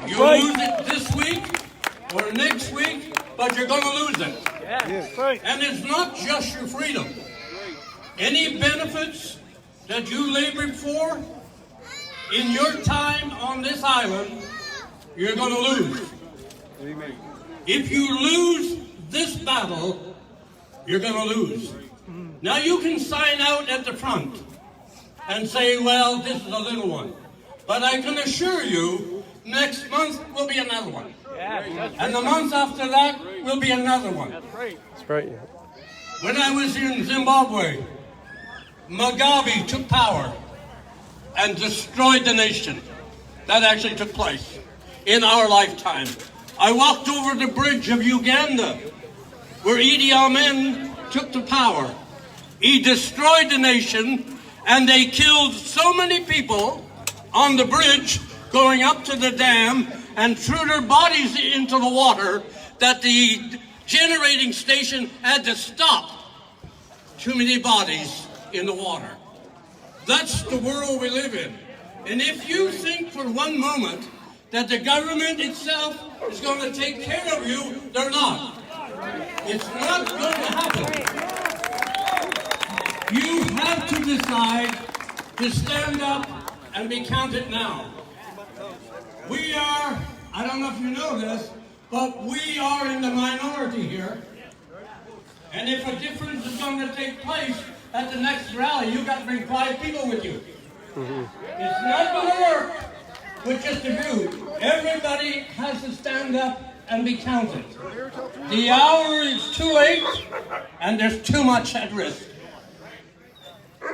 You'll lose it this week or next week, but you're going to lose it. And it's not just your freedom. Any benefits that you labored for in your time on this island, you're going to lose. If you lose this battle, you're going to lose. Now you can sign out at the front and say, well, this is a little one. But I can assure you, next month will be another one. And the month after that will be another one. That's right. When I was in Zimbabwe, Mugabe took power and destroyed the nation. That actually took place in our lifetime. I walked over the bridge of Uganda, where Idi Amin took the power. He destroyed the nation, and they killed so many people on the bridge going up to the dam and threw their bodies into the water that the generating station had to stop. Too many bodies in the water. That's the world we live in. And if you think for one moment that the government itself is going to take care of you, they're not. It's not going to happen. You have to decide to stand up and be counted now. We are, I don't know if you know this, but we are in the minority here. And if a difference is going to take place at the next rally, you've got to bring 5 people with you. It's not going to work with just a few. Everybody has to stand up and be counted. The hour is too late, and there's too much at risk.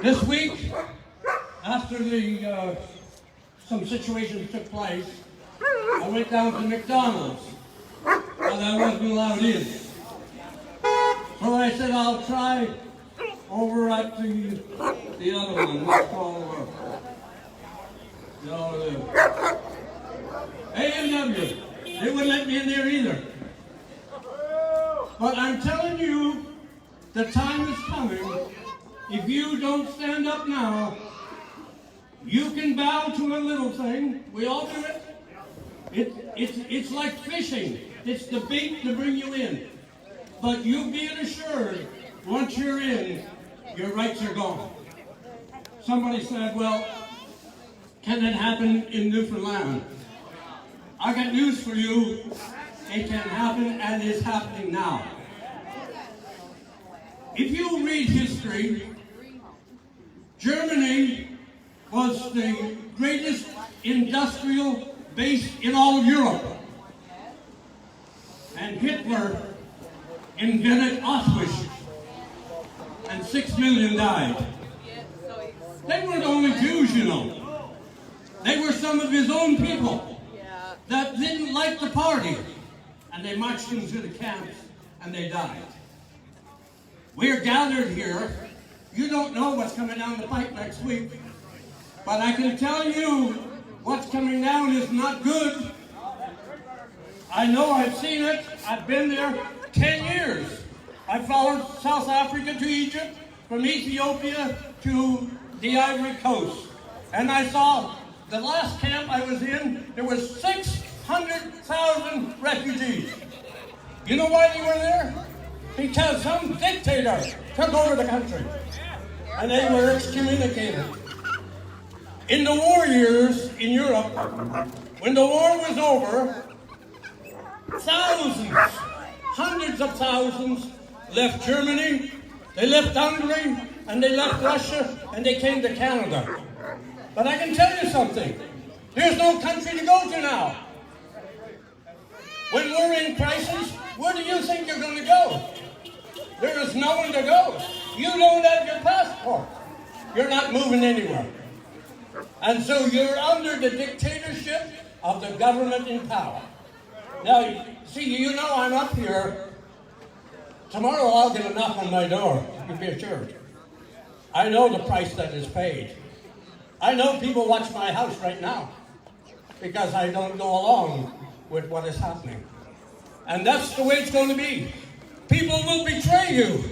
This week, after some situations took place, I went down to McDonald's, but I wasn't allowed in. So I said, I'll try over at the other one. What's called A&W. They wouldn't let me in there either. But I'm telling you, the time is coming. If you don't stand up now, you can bow to a little thing. We all do it. It's like fishing. It's the bait to bring you in. But you be assured, once you're in, your rights are gone. Somebody said, well, can it happen in Newfoundland? I got news for you. It can happen, and it's happening now. If you read history, Germany was the greatest industrial base in all of Europe. And Hitler invented Auschwitz, and 6 million died. They weren't only Jews, you know. They were some of his own people that didn't like the party, and they marched him to the camps, and they died. We're gathered here. You don't know what's coming down the pipe next week, but I can tell you what's coming down is not good. I know, I've seen it. I've been there 10 years. I followed South Africa to Egypt, from Ethiopia to the Ivory Coast. And I saw the last camp I was in, there was 600,000 refugees. You know why they were there? Because some dictator took over the country. And they were excommunicated. In the war years in Europe, when the war was over, thousands, hundreds of thousands left Germany, they left Hungary, and they left Russia, and they came to Canada. But I can tell you something. There's no country to go to now. When we're in crisis, where do you think you're going to go? There is no one to go. You don't have your passport. You're not moving anywhere. And so you're under the dictatorship of the government in power. Now, see, you know I'm up here. Tomorrow I'll get a knock on my door, you can be assured. I know the price that is paid. I know people watch my house right now because I don't go along with what is happening. And that's the way it's going to be. People will betray you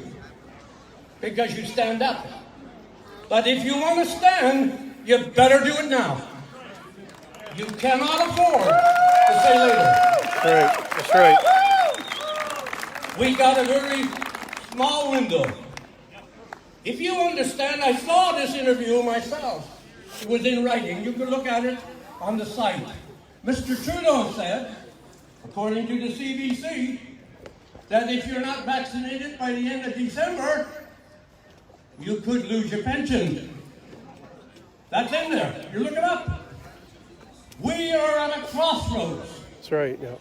because you stand up. But if you want to stand, you better do it now. You cannot afford to Right. That's right. We got a very small window. If you understand, I saw this interview myself. It was in writing. You can look at it on the site. Mr. Trudeau said, according to the CBC, that if you're not vaccinated by the end of December, you could lose your pension. That's in there. You look it up. We are at a crossroads. That's right. Yeah.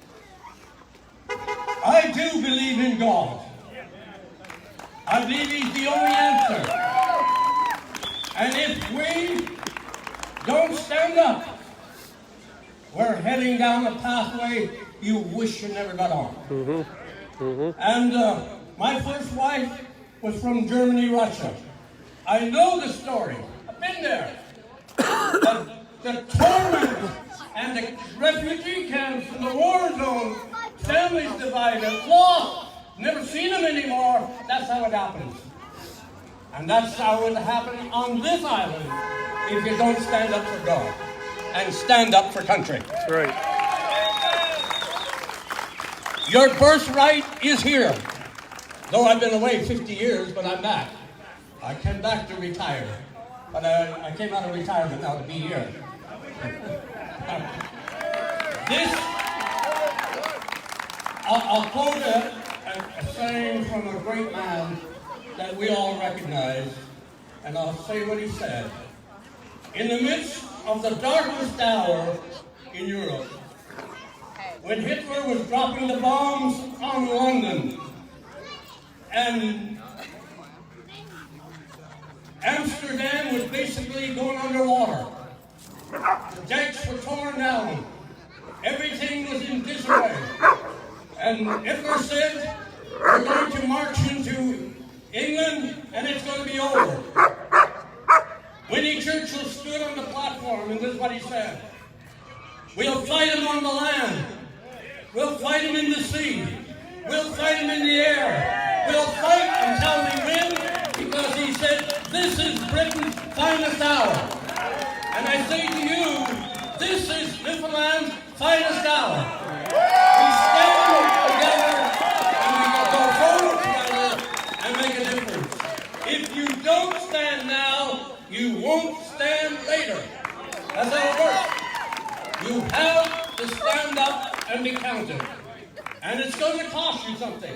I do believe in God. I believe He's the only answer. And if we don't stand up, we're heading down a pathway you wish you never got on. And my first wife was from Germany, Russia. I know the story. I've been there. The torment and the refugee camps and the war zones, families divided, lost, never seen them anymore. That's how it happens. And that's how it happened on this island if you don't stand up for God and stand up for country. That's right. Your birthright is here. Though I've been away 50 years, but I'm back. I came back to retire. But I came out of retirement now to be here. I'll quote a saying from a great man that we all recognize, and I'll say what he said. In the midst of the darkest hour in Europe, when Hitler was dropping the bombs on London, and Amsterdam was basically going underwater, the dikes were torn down, everything was in disarray, and Hitler said, we're going to march into England and it's going to be over. Winnie Churchill stood on the platform and this is what he said. We'll fight him on the land. We'll fight him in the sea. We'll fight him in the air. We'll fight until we win because he said, this is Britain's finest hour. And I say to you, this is Newfoundland's finest hour. We stand together and we go forward together and make a difference. If you don't stand now, you won't stand later. That's how it works. You have to stand up and be counted. And it's going to cost you something.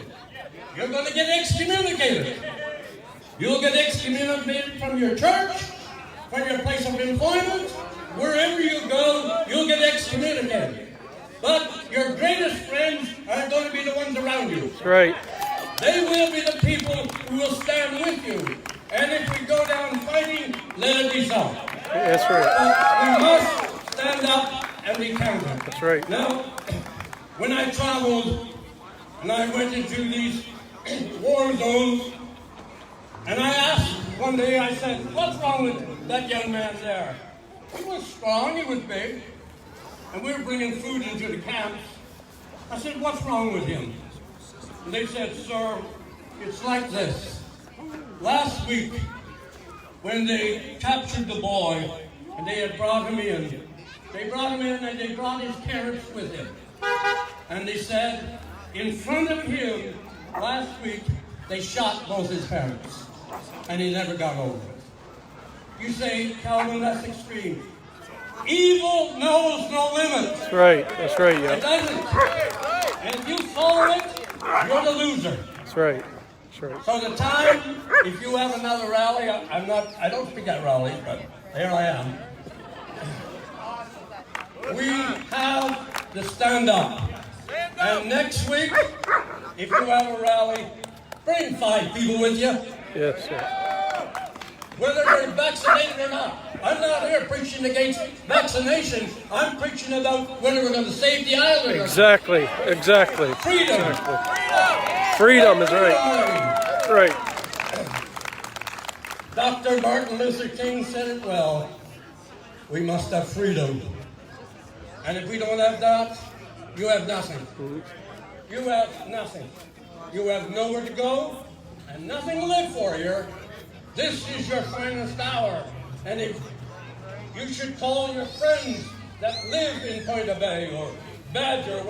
You're going to get excommunicated. You'll get excommunicated from your church, from your place of employment. Wherever you go, you'll get excommunicated. But your greatest friends are going to be the ones around you. That's right. They will be the people who will stand with you. And if we go down fighting, let it be so. That's right. But we must stand up and be counted. That's right. Now, when I traveled and I went into these war zones, and I asked one day, I said, what's wrong with that young man there? He was strong, he was big, and we were bringing food into the camps. I said, what's wrong with him? And they said, sir, it's like this. Last week, when they captured the boy, and they had brought him in, and they brought his parents with him. And they said, in front of him, last week, they shot both his parents. And he never got over it. You say, Calvin, that's extreme. Evil knows no limits. That's right. That's right, yeah. It doesn't. And if you follow it, you're the loser. That's right. That's right. So the time, if you have another rally, I don't speak at rallies, but here I am. We have to stand up. And next week, if you have a rally, bring 5 people with you. Yes, yes. Whether they're vaccinated or not. I'm not here preaching against vaccinations. I'm preaching about whether we're going to save the island or not. Exactly. Exactly. Freedom. Exactly. Freedom is right. Right. Dr. Martin Luther King said it well. We must have freedom. And if we don't have that, you have nothing. You have nothing. You have nowhere to go and nothing to live for here. This is your finest hour. And if you should call your friends that live in Point Bay or Badger,